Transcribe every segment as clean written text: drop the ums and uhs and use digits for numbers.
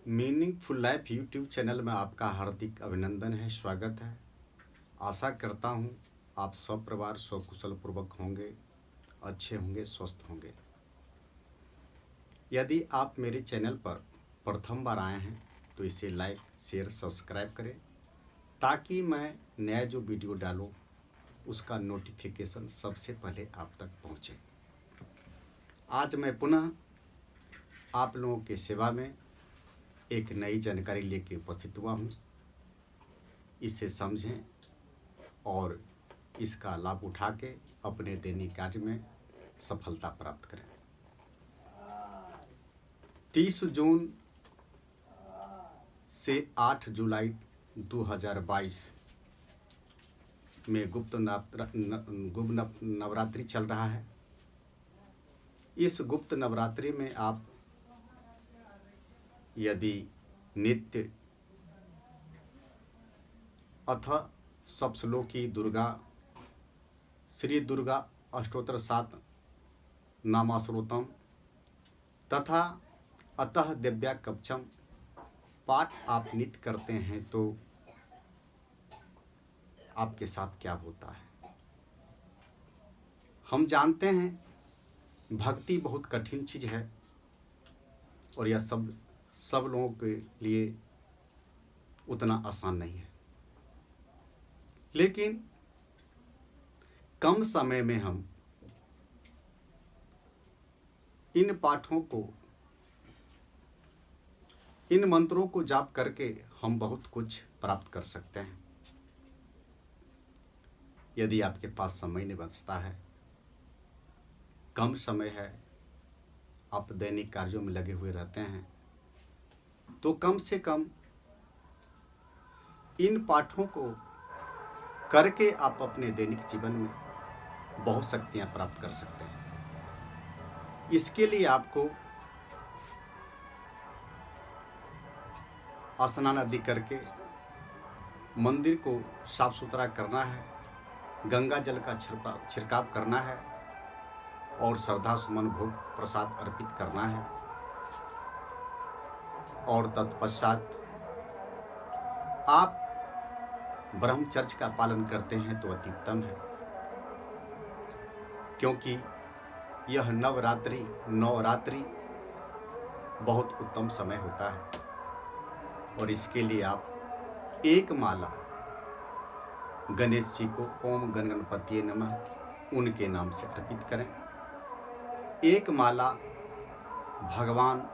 Meaningful life YouTube channel में आपका हार्दिक अभिनंदन है, स्वागत है। आशा करता हूँ आप सब परिवार स्वकुशल पूर्वक होंगे, अच्छे होंगे, स्वस्थ होंगे। यदि आप मेरे चैनल पर प्रथम बार आए हैं तो इसे लाइक, शेयर, सब्सक्राइब करें ताकि मैं नया जो वीडियो डालूँ उसका नोटिफिकेशन सबसे पहले आप तक पहुँचे। आज मैं पुनः आप लोगों की सेवा में एक नई जानकारी लेके उपस्थित हुआ हूँ। इसे समझें और इसका लाभ उठा के अपने दैनिक कार्य में सफलता प्राप्त करें। 30 जून से 8 जुलाई 2022 में गुप्त नवरात्रि चल रहा है। इस गुप्त नवरात्रि में आप यदि नित्य अथ सप्तश्लोकी दुर्गा श्री दुर्गा अष्टोत्तर 7 नामाश्रोतम तथा अतः दिव्या कवचम पाठ आप नित्य करते हैं तो आपके साथ क्या होता है। हम जानते हैं भक्ति बहुत कठिन चीज़ है और यह सब लोगों के लिए उतना आसान नहीं है, लेकिन कम समय में हम इन पाठों को, इन मंत्रों को जाप करके हम बहुत कुछ प्राप्त कर सकते हैं। यदि आपके पास समय नहीं बचता है, कम समय है, आप दैनिक कार्यों में लगे हुए रहते हैं, तो कम से कम इन पाठों को करके आप अपने दैनिक जीवन में बहुत शक्तियां प्राप्त कर सकते हैं। इसके लिए आपको स्नान आदि करके मंदिर को साफ सुथरा करना है, गंगा जल का छिड़काव करना है और श्रद्धा सुमन भोग प्रसाद अर्पित करना है और तत्पश्चात आप ब्रह्मचर्य का पालन करते हैं तो अति उत्तम है, क्योंकि यह नवरात्रि बहुत उत्तम समय होता है। और इसके लिए आप एक माला गणेश जी को ओम गण गणपतिये नमः उनके नाम से अर्पित करें। एक माला भगवान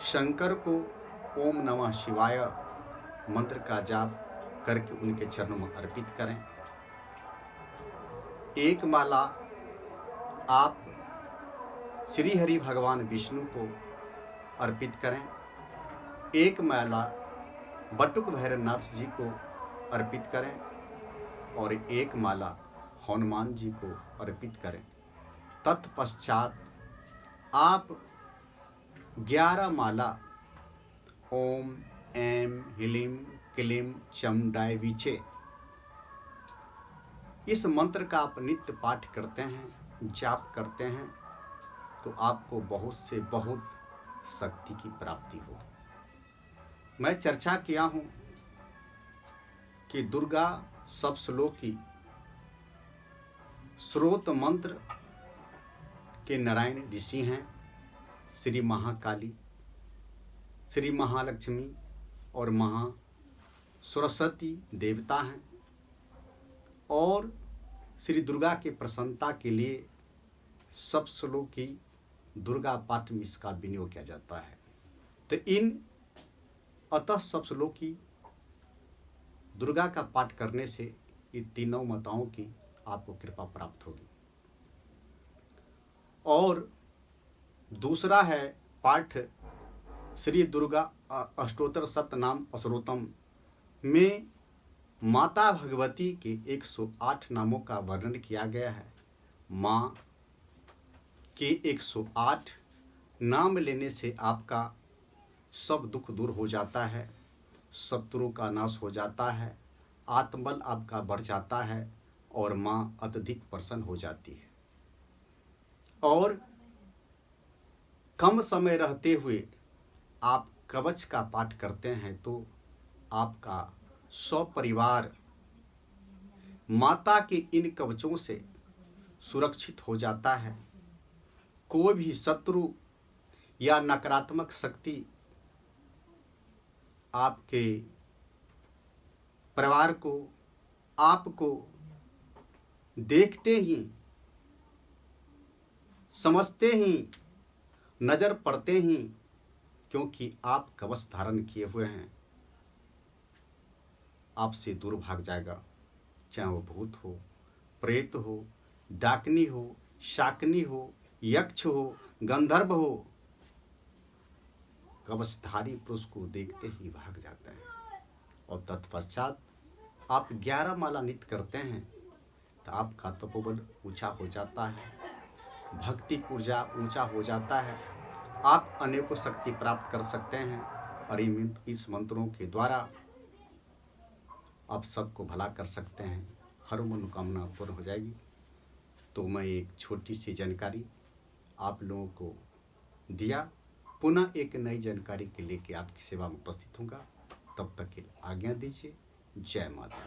शंकर को ओम नमः शिवाय मंत्र का जाप करके उनके चरणों में अर्पित करें। एक माला आप श्री हरि भगवान विष्णु को अर्पित करें। एक माला बटुक भैरवनाथ जी को अर्पित करें और एक माला हनुमान जी को अर्पित करें। तत्पश्चात आप 11 माला ओम ऐं ह्रीं क्लीं चमुंडाय विचे इस मंत्र का आप नित्य पाठ करते हैं, जाप करते हैं तो आपको बहुत से बहुत शक्ति की प्राप्ति होगी। मैं चर्चा किया हूँ कि दुर्गा सप्तश्लोकी स्रोत मंत्र के नारायण ऋषि हैं, श्री महाकाली, श्री महालक्ष्मी और महा सरस्वती देवता हैं और श्री दुर्गा के प्रसन्नता के लिए सप्तश्लोकी दुर्गा पाठ में इसका विनियोग किया जाता है। तो इन अतः सप्तश्लोकी दुर्गा का पाठ करने से ये तीनों माताओं की आपको कृपा प्राप्त होगी। और दूसरा है पाठ श्री दुर्गा अष्टोत्तर सतनाम अश्रोतम में माता भगवती के 108 नामों का वर्णन किया गया है। माँ के 108 नाम लेने से आपका सब दुख दूर हो जाता है, शत्रुओं का नाश हो जाता है, आत्मबल आपका बढ़ जाता है और माँ अत्यधिक प्रसन्न हो जाती है। और कम समय रहते हुए आप कवच का पाठ करते हैं तो आपका सपरिवार माता के इन कवचों से सुरक्षित हो जाता है। कोई भी शत्रु या नकारात्मक शक्ति आपके परिवार को, आपको देखते ही, समझते ही, नजर पड़ते ही, क्योंकि आप कवच धारण किए हुए हैं, आपसे दूर भाग जाएगा। चाहे वो भूत हो, प्रेत हो, डाकनी हो, शाकनी हो, यक्ष हो, गंधर्व हो, कवचधारी पुरुष को देखते ही भाग जाता है। और तत्पश्चात आप 11 माला नित्य करते हैं तो आपका तपोबल ऊंचा हो जाता है, भक्ति ऊर्जा ऊंचा हो जाता है, आप अनेकों शक्ति प्राप्त कर सकते हैं। और इस मंत्रों के द्वारा आप सबको भला कर सकते हैं, हर मनोकामना पूर्ण हो जाएगी। तो मैं एक छोटी सी जानकारी आप लोगों को दिया। पुनः एक नई जानकारी के लेके आपकी सेवा में उपस्थित होऊंगा। तब तक के आज्ञा दीजिए। जय माता।